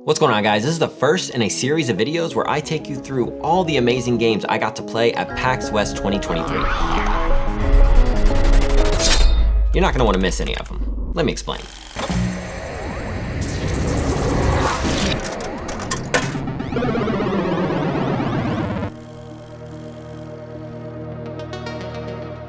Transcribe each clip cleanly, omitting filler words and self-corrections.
What's going on, guys? This is the first in a series of videos where I take you through all the amazing games I got to play at PAX West 2023. You're not gonna wanna miss any of them. Let me explain.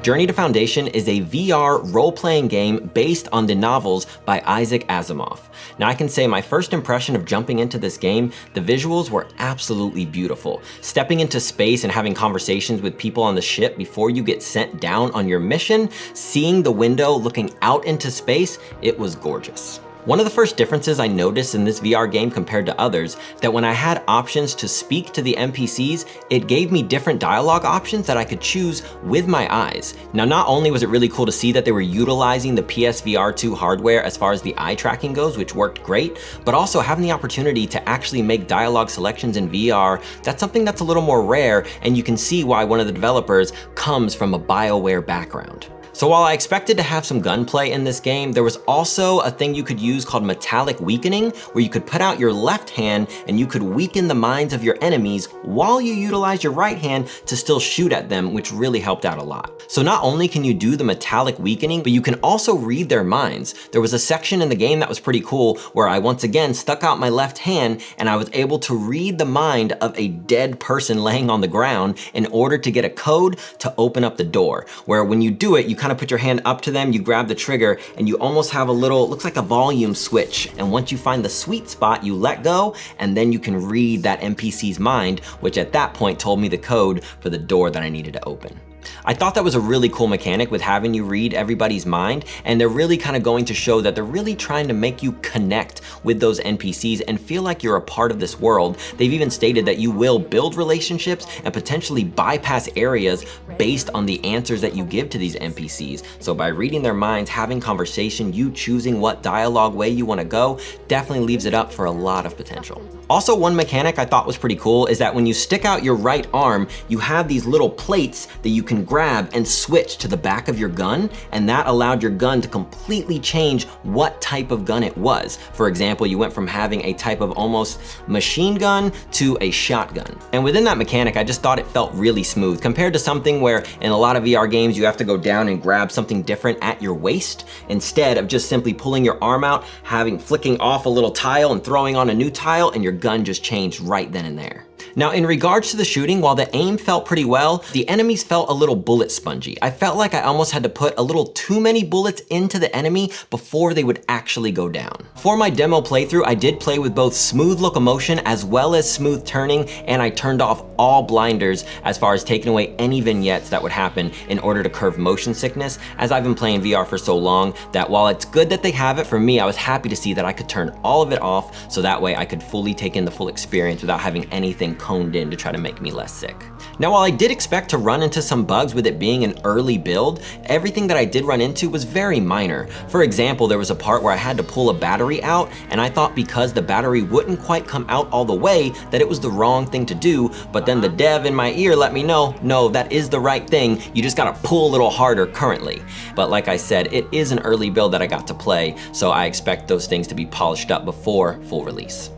Journey to Foundation is a VR role-playing game based on the novels by Isaac Asimov. Now I can say my first impression of jumping into this game, the visuals were absolutely beautiful. Stepping into space and having conversations with people on the ship before you get sent down on your mission, seeing the window looking out into space, it was gorgeous. One of the first differences I noticed in this VR game compared to others, that when I had options to speak to the NPCs, it gave me different dialogue options that I could choose with my eyes. Now, not only was it really cool to see that they were utilizing the PSVR 2 hardware as far as the eye tracking goes, which worked great, but also having the opportunity to actually make dialogue selections in VR, that's something that's a little more rare, and you can see why one of the developers comes from a BioWare background. So while I expected to have some gunplay in this game, there was also a thing you could use called metallic weakening, where you could put out your left hand and you could weaken the minds of your enemies while you utilize your right hand to still shoot at them, which really helped out a lot. So not only can you do the metallic weakening, but you can also read their minds. There was a section in the game that was pretty cool where I once again stuck out my left hand and I was able to read the mind of a dead person laying on the ground in order to get a code to open up the door, where when you do it, you kind of put your hand up to them, you grab the trigger, and you almost have a little, looks like a volume switch. And once you find the sweet spot, you let go, and then you can read that NPC's mind, which at that point told me the code for the door that I needed to open. I thought that was a really cool mechanic with having you read everybody's mind, and they're really kind of going to show that they're really trying to make you connect with those NPCs and feel like you're a part of this world. They've even stated that you will build relationships and potentially bypass areas based on the answers that you give to these NPCs. So by reading their minds, having conversation, you choosing what dialogue way you want to go, definitely leaves it up for a lot of potential. Also, one mechanic I thought was pretty cool is that when you stick out your right arm, you have these little plates that you can grab and switch to the back of your gun, and that allowed your gun to completely change what type of gun it was. For example, you went from having a type of almost machine gun to a shotgun. And within that mechanic, I just thought it felt really smooth compared to something where in a lot of VR games, you have to go down and grab something different at your waist, instead of just simply pulling your arm out, flicking off a little tile and throwing on a new tile, and your gun just changed right then and there. Now, in regards to the shooting, while the aim felt pretty well, the enemies felt a little bullet spongy. I felt like I almost had to put a little too many bullets into the enemy before they would actually go down. For my demo playthrough, I did play with both smooth locomotion as well as smooth turning, and I turned off all blinders as far as taking away any vignettes that would happen in order to curb motion sickness, as I've been playing VR for so long that while it's good that they have it, for me, I was happy to see that I could turn all of it off so that way I could fully take in the full experience without having anything honed in to try to make me less sick. Now, while I did expect to run into some bugs with it being an early build, everything that I did run into was very minor. For example, there was a part where I had to pull a battery out, and I thought because the battery wouldn't quite come out all the way that it was the wrong thing to do, but then the dev in my ear let me know, no, that is the right thing, you just gotta pull a little harder currently. But like I said, it is an early build that I got to play, so I expect those things to be polished up before full release.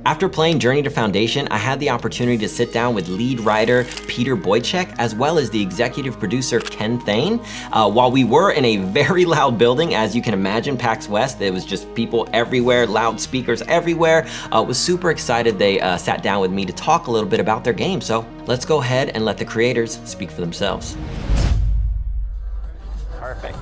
After playing Journey to Foundation, I had the opportunity to sit down with lead writer Peter Boychek, as well as the executive producer Ken Thane. While we were in a very loud building, as you can imagine, PAX West, it was just people everywhere, loudspeakers everywhere. I was super excited they sat down with me to talk a little bit about their game. So let's go ahead and let the creators speak for themselves. Perfect.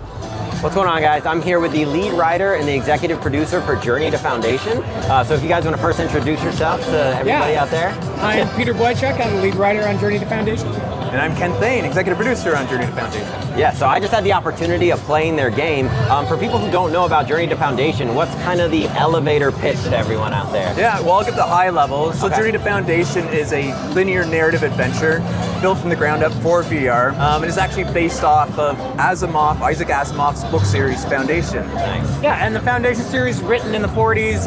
What's going on, guys? I'm here with the lead writer and the executive producer for Journey to Foundation. So if you guys want to first introduce yourselves to everybody out there. I'm Peter Boychuk. I'm the lead writer on Journey to Foundation. And I'm Ken Thane, executive producer on Journey to Foundation. Yeah, so I just had the opportunity of playing their game. For people who don't know about Journey to Foundation, what's kind of the elevator pitch to everyone out there? Yeah, well, I'll get the high level. So Journey to Foundation is a linear narrative adventure built from the ground up for VR. It is actually based off of Isaac Asimov's book series, Foundation. Nice. Yeah, and the Foundation series, written in the 40s,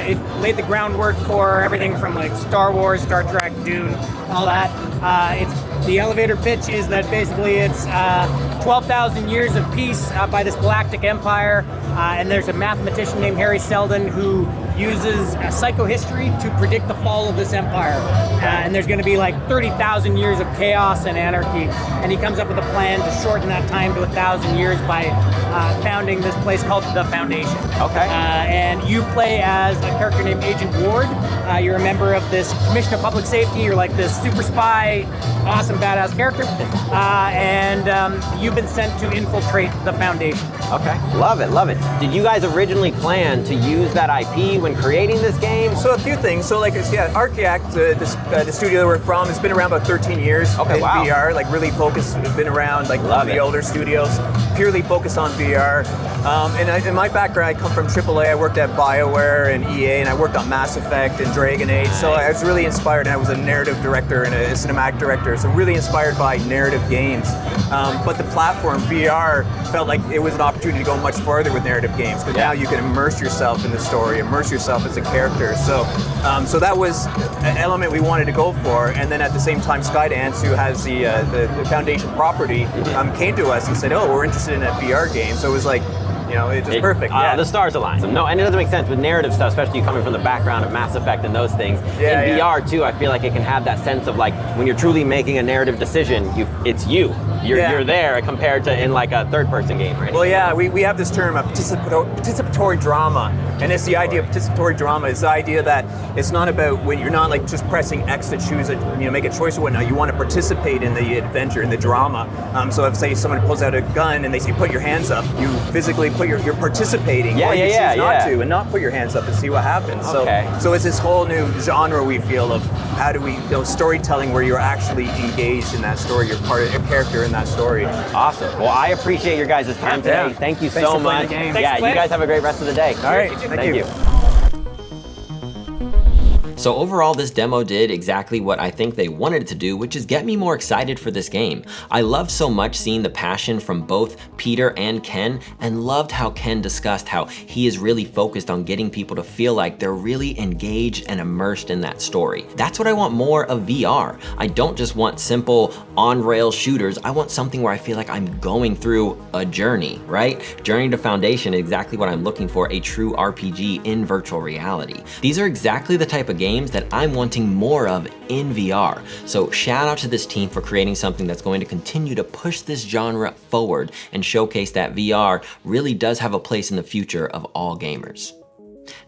it laid the groundwork for everything from like Star Wars, Star Trek, Dune, all that. The elevator pitch is that basically it's 12,000 years of peace by this galactic empire, and there's a mathematician named Harry Seldon who uses psychohistory to predict the fall of this empire. And there's going to be like 30,000 years of chaos and anarchy. And he comes up with a plan to shorten that time to 1,000 years by founding this place called the Foundation. Okay. And you play as a character named Agent Ward. You're a member of this Commission of Public Safety. You're like this super spy, awesome, badass character. And you've been sent to infiltrate the Foundation. Okay, love it, love it. Did you guys originally plan to use that IP when creating this game? So a few things. So like, yeah, Archaeact, the studio that we're from, has been around about 13 years in VR. Like really focused, been around like the older studios, purely focused on VR. And in my background, I come from AAA. I worked at BioWare and EA, and I worked on Mass Effect and Dragon Age. So I was really inspired, and I was a narrative director and a cinematic director. So really inspired by narrative games. But the platform VR felt like it was an opportunity to go much farther with narrative games, because now you can immerse yourself in the story, immerse yourself as a character. So, so that was an element we wanted to go for. And then at the same time, Skydance, who has the Foundation property, came to us and said, "Oh, we're interested in a VR game." So it was like, you know, it's just perfect. The stars align. No, and it doesn't make sense with narrative stuff, especially coming from the background of Mass Effect and those things. In VR too, I feel like it can have that sense of like when you're truly making a narrative decision, it's you. You're there compared to in like a third-person game, right? Well, yeah, we have this term, participatory drama, and it's the idea of participatory drama is the idea that it's not about when you're not like just pressing X to choose make a choice or whatnot. You want to participate in the adventure, in the drama. So if say someone pulls out a gun and they say put your hands up, you physically you're participating, or you choose not to, and not put your hands up and see what happens. So it's this whole new genre we feel of how do we storytelling where you're actually engaged in that story. You're part of a character in that story. Awesome. Well, I appreciate your guys' time today. Thank you so much. Yeah, you guys have a great rest of the day. All right. Thank you. So overall, this demo did exactly what I think they wanted it to do, which is get me more excited for this game. I loved so much seeing the passion from both Peter and Ken, and loved how Ken discussed how he is really focused on getting people to feel like they're really engaged and immersed in that story. That's what I want more of VR. I don't just want simple on-rail shooters. I want something where I feel like I'm going through a journey, right? Journey to Foundation, exactly what I'm looking for, a true RPG in virtual reality. These are exactly the type of games that I'm wanting more of in VR. So shout out to this team for creating something that's going to continue to push this genre forward and showcase that VR really does have a place in the future of all gamers.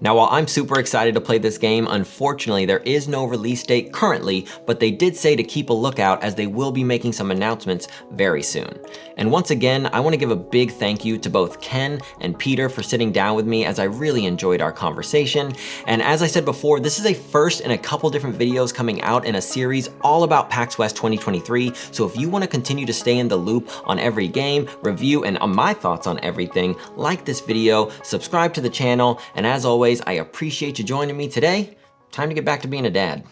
Now, while I'm super excited to play this game, unfortunately there is no release date currently, but they did say to keep a lookout as they will be making some announcements very soon. And once again, I want to give a big thank you to both Ken and Peter for sitting down with me, as I really enjoyed our conversation. And as I said before, this is a first in a couple different videos coming out in a series all about PAX West 2023. So if you want to continue to stay in the loop on every game, review, and on my thoughts on everything, like this video, subscribe to the channel, and as always, I appreciate you joining me today. Time to get back to being a dad.